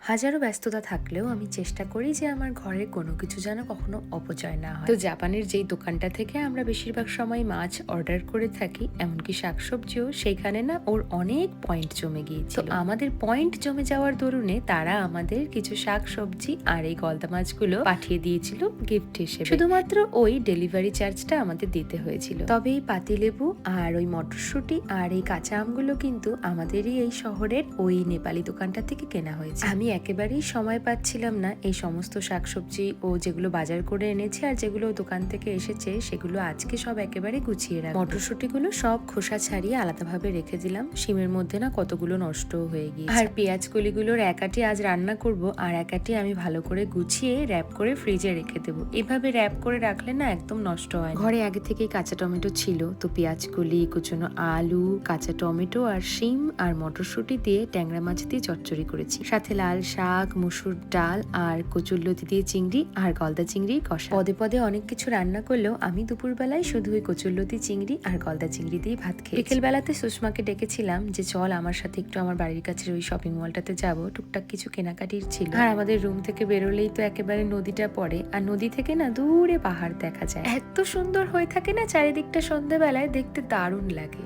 হাজারো ব্যস্ততা থাকলেও আমি চেষ্টা করি যে আমার ঘরের কোনো কিছু যেন কখনো অপচয় না হয়। তো জাপানের যেই দোকানটা থেকে আমরা বেশিরভাগ সময় মাছ অর্ডার করে থাকি, এমনকি শাকসবজিও, সেইখানে না ওর অনেক পয়েন্ট জমে গিয়েছিল। তো আমাদের পয়েন্ট জমে যাওয়ার দরুনে তারা আমাদের কিছু শাকসবজি আর এই গলদা মাছগুলো পাঠিয়ে দিয়েছিল গিফট হিসেবে। শুধুমাত্র ওই ডেলিভারি চার্জটা আমাদের দিতে হয়েছিল। তবে এই পাতিলেবু আর ওই মটরশুঁটি আর এই কাঁচা আমগুলো কিন্তু আমাদেরই এই শহরের ওই নেপালি দোকানটা থেকে কেনা হয়েছে। আমি একেবারেই সময় পাচ্ছিলাম না এই সমস্ত শাকসবজি ও যেগুলো বাজার করে এনেছে আর যেগুলো দোকান থেকে এসেছে সেগুলো আজকে সব একেবারে গুছিয়ে রাখবো। মটরশুঁটিগুলো সব খোসা ছাড়িয়ে আলাদাভাবে রেখে দিলাম। শিমের মধ্যে না কতগুলো নষ্ট হয়ে গিয়েছে। আর পেঁয়াজ কলিগুলোর একাটি আজ রান্না করব, আর একাটি আমি ভালো করে গুছিয়ে র‍্যাপ করে ফ্রিজে রেখে দেবো। এভাবে র‍্যাপ করে রাখলে না একদম নষ্ট হয় না। ঘরে আগে থেকেই কাঁচা টমেটো ছিল, তো পেঁয়াজ কলি, কুচনো আলু, কাঁচা টমেটো আর শিম আর মটরশুঁটি দিয়ে ট্যাংরা মাছ দিয়ে চচ্চড়ি করেছি। সাথে লাল শাক, মসুর ডাল আর কচুরলতি দিয়ে চিংড়ি আর গলদা চিংড়ির কষা। পদে পদে অনেক কিছু রান্না করলেও আমি দুপুরবেলায় শুধু ওই কচুরলতি চিংড়ি আর গলদা চিংড়ি দিয়ে ভাত খেয়ে। বিকেল বেলাতে সুষমাকে ডেকেছিলাম যে চল আমার সাথে একটু আমার বাড়ির কাছের ওই শপিং মলটাতে যাব, টুকটাক কিছু কেনাকাটির ছিল। আর আমাদের রুম থেকে বেরোলেই তো একেবারে নদীটা পড়ে, আর নদী থেকে না দূরে পাহাড় দেখা যায়। এত সুন্দর হয়ে থাকে না চারিদিকটা, সন্ধ্যেবেলায় দেখতে দারুণ লাগে।